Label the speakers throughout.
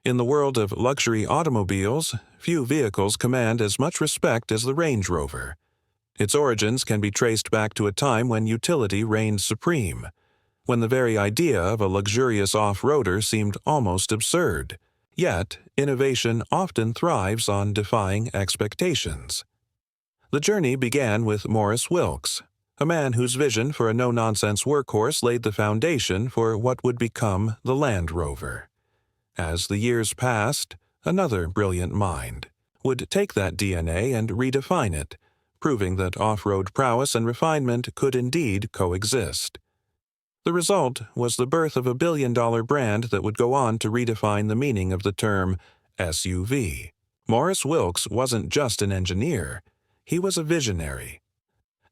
Speaker 1: In the world of luxury automobiles, few vehicles command as much respect as the Range Rover. Its origins can be traced back to a time when utility reigned supreme, when the very idea of a luxurious off-roader seemed almost absurd. Yet, innovation often thrives on defying expectations. The journey began with Maurice Wilks, a man whose vision for a no-nonsense workhorse laid the foundation for what would become the Land Rover. As the years passed, another brilliant mind would take that DNA and redefine it, proving that off-road prowess and refinement could indeed coexist. The result was the birth of a billion-dollar brand that would go on to redefine the meaning of the term SUV. Maurice Wilks wasn't just an engineer, he was a visionary.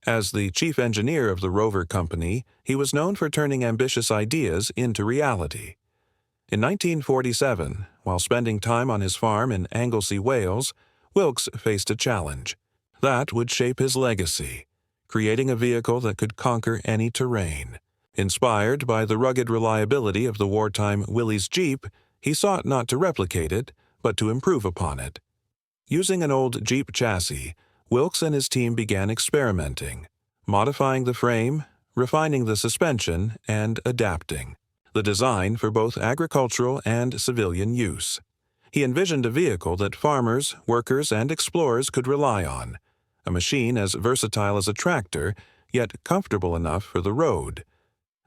Speaker 1: As the chief engineer of the Rover Company, he was known for turning ambitious ideas into reality. In 1947, while spending time on his farm in Anglesey, Wales, Wilks faced a challenge. That would shape his legacy, creating a vehicle that could conquer any terrain. Inspired by the rugged reliability of the wartime Willys Jeep, he sought not to replicate it, but to improve upon it. Using an old Jeep chassis, Wilks and his team began experimenting, modifying the frame, refining the suspension, and adapting the design for both agricultural and civilian use. He envisioned a vehicle that farmers, workers, and explorers could rely on, a machine as versatile as a tractor, yet comfortable enough for the road.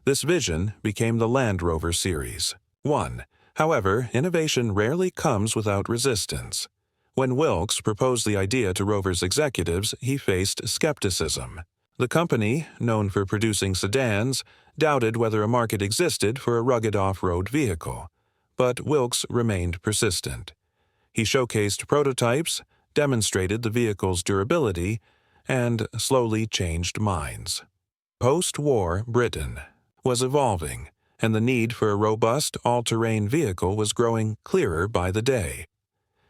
Speaker 1: This vision became the Land Rover series. 1. However, innovation rarely comes without resistance. When Wilks proposed the idea to Rover's executives, he faced skepticism. The company, known for producing sedans, doubted whether a market existed for a rugged off-road vehicle. But Wilks remained persistent. He showcased prototypes, demonstrated the vehicle's durability, and slowly changed minds. Post-war Britain was evolving, and the need for a robust, all-terrain vehicle was growing clearer by the day.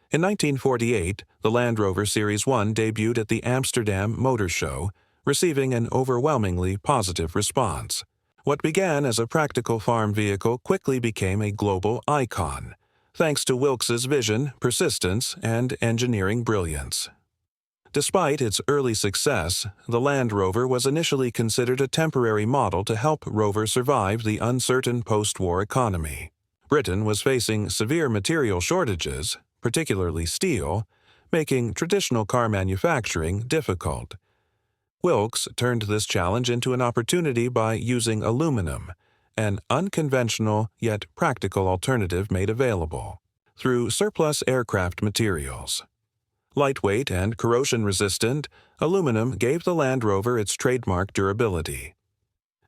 Speaker 1: In 1948, the Land Rover Series 1 debuted at the Amsterdam Motor Show, receiving an overwhelmingly positive response. What began as a practical farm vehicle quickly became a global icon, thanks to Wilks's vision, persistence, and engineering brilliance. Despite its early success, the Land Rover was initially considered a temporary model to help Rover survive the uncertain post-war economy. Britain was facing severe material shortages, particularly steel, making traditional car manufacturing difficult. Wilks turned this challenge into an opportunity by using aluminum, an unconventional yet practical alternative made available, through surplus aircraft materials. Lightweight and corrosion-resistant, aluminum gave the Land Rover its trademark durability.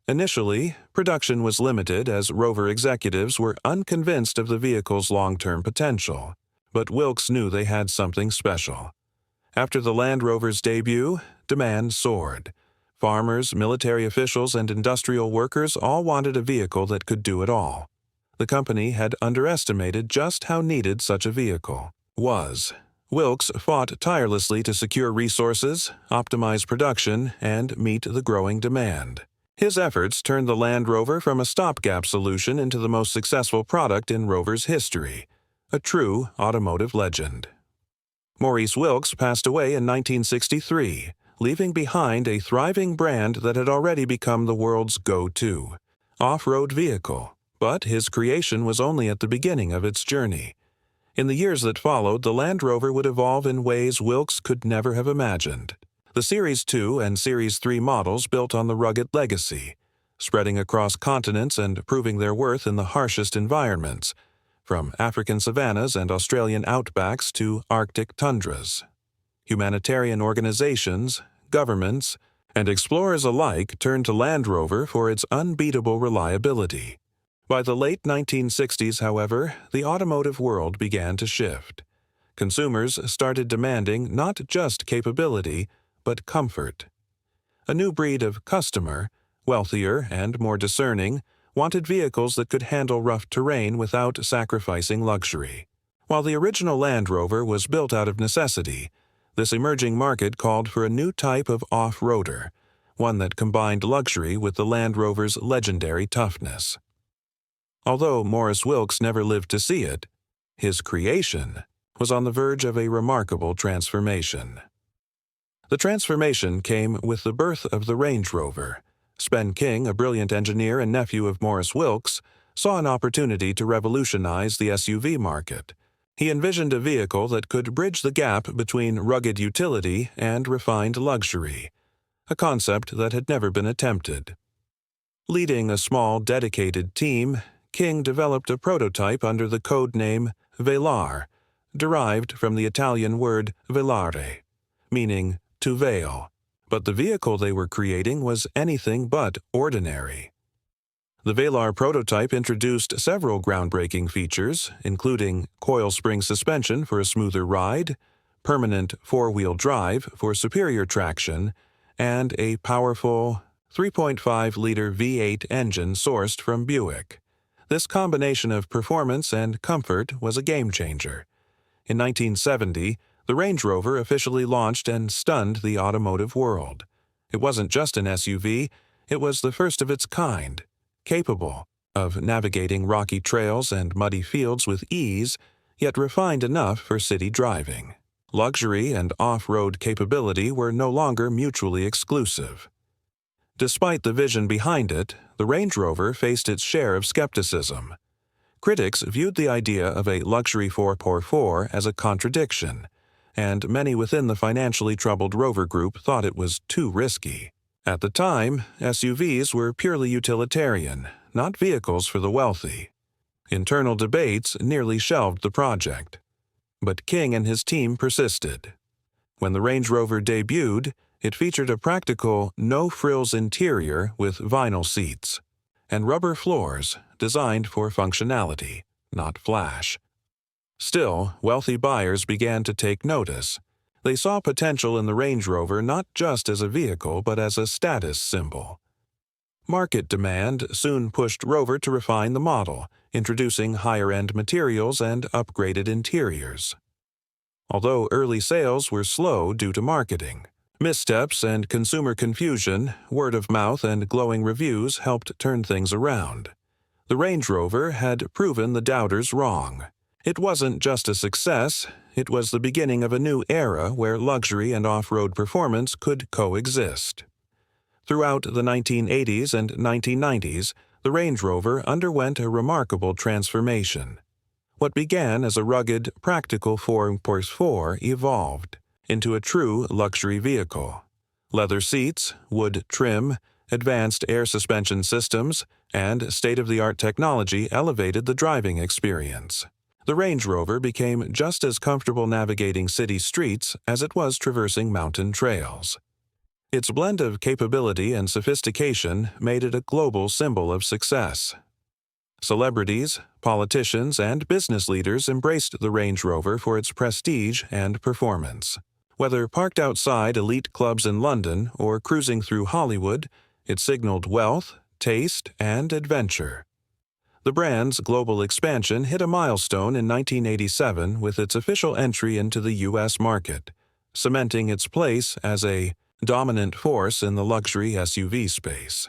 Speaker 1: Initially, production was limited as Rover executives were unconvinced of the vehicle's long-term potential, but Wilks knew they had something special. After the Land Rover's debut, demand soared. Farmers, military officials, and industrial workers all wanted a vehicle that could do it all. The company had underestimated just how needed such a vehicle was. Wilks fought tirelessly to secure resources, optimize production, and meet the growing demand. His efforts turned the Land Rover from a stopgap solution into the most successful product in Rover's history, a true automotive legend. Maurice Wilks passed away in 1963, leaving behind a thriving brand that had already become the world's go-to off-road vehicle. But his creation was only at the beginning of its journey. In the years that followed, the Land Rover would evolve in ways Wilks could never have imagined. The Series 2 and Series 3 models built on the rugged legacy, spreading across continents and proving their worth in the harshest environments, from African savannas and Australian outbacks to Arctic tundras. Humanitarian organizations, governments, and explorers alike turned to Land Rover for its unbeatable reliability. By the late 1960s, however, the automotive world began to shift. Consumers started demanding not just capability, but comfort. A new breed of customer, wealthier and more discerning, wanted vehicles that could handle rough terrain without sacrificing luxury. While the original Land Rover was built out of necessity, this emerging market called for a new type of off-roader, one that combined luxury with the Land Rover's legendary toughness. Although Maurice Wilks never lived to see it, His creation was on the verge of a remarkable transformation. The transformation came with the birth of the Range Rover. Spen King, a brilliant engineer and nephew of Morris Wilks, saw an opportunity to revolutionize the SUV market. He envisioned a vehicle that could bridge the gap between rugged utility and refined luxury, a concept that had never been attempted. Leading a small, dedicated team, King developed a prototype under the code name Velar, derived from the Italian word velare, meaning to veil. But the vehicle they were creating was anything but ordinary. The Velar prototype introduced several groundbreaking features, including coil spring suspension for a smoother ride, permanent four-wheel drive for superior traction, and a powerful 3.5-liter V8 engine sourced from Buick. This combination of performance and comfort was a game-changer. In 1970, the Range Rover officially launched and stunned the automotive world. It wasn't just an SUV, it was the first of its kind, capable of navigating rocky trails and muddy fields with ease, yet refined enough for city driving. Luxury and off-road capability were no longer mutually exclusive. Despite the vision behind it, the Range Rover faced its share of skepticism. Critics viewed the idea of a luxury 4x4 as a contradiction, and many within the financially troubled Rover Group thought it was too risky. At the time, SUVs were purely utilitarian, not vehicles for the wealthy. Internal debates nearly shelved the project. But King and his team persisted. When the Range Rover debuted, it featured a practical, no-frills interior with vinyl seats and rubber floors designed for functionality, not flash. Still, wealthy buyers began to take notice. They saw potential in the Range Rover not just as a vehicle but as a status symbol. Market demand soon pushed Rover to refine the model, introducing higher-end materials and upgraded interiors. Although early sales were slow due to marketing, missteps and consumer confusion, word of mouth and glowing reviews helped turn things around. The Range Rover had proven the doubters wrong. It wasn't just a success, it was the beginning of a new era where luxury and off-road performance could coexist. Throughout the 1980s and 1990s, the Range Rover underwent a remarkable transformation. What began as a rugged, practical 4x4 evolved into a true luxury vehicle. Leather seats, wood trim, advanced air suspension systems, and state-of-the-art technology elevated the driving experience. The Range Rover became just as comfortable navigating city streets as it was traversing mountain trails. Its blend of capability and sophistication made it a global symbol of success. Celebrities, politicians, and business leaders embraced the Range Rover for its prestige and performance. Whether parked outside elite clubs in London or cruising through Hollywood, it signaled wealth, taste, and adventure. The brand's global expansion hit a milestone in 1987 with its official entry into the U.S. market, cementing its place as a dominant force in the luxury SUV space.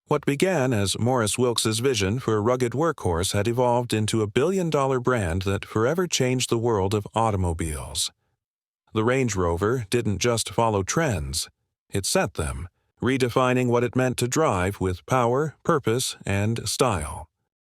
Speaker 1: What began as Morris Wilks's vision for a rugged workhorse had evolved into a billion-dollar brand that forever changed the world of automobiles. The Range Rover didn't just follow trends, it set them, redefining what it meant to drive with power, purpose, and style.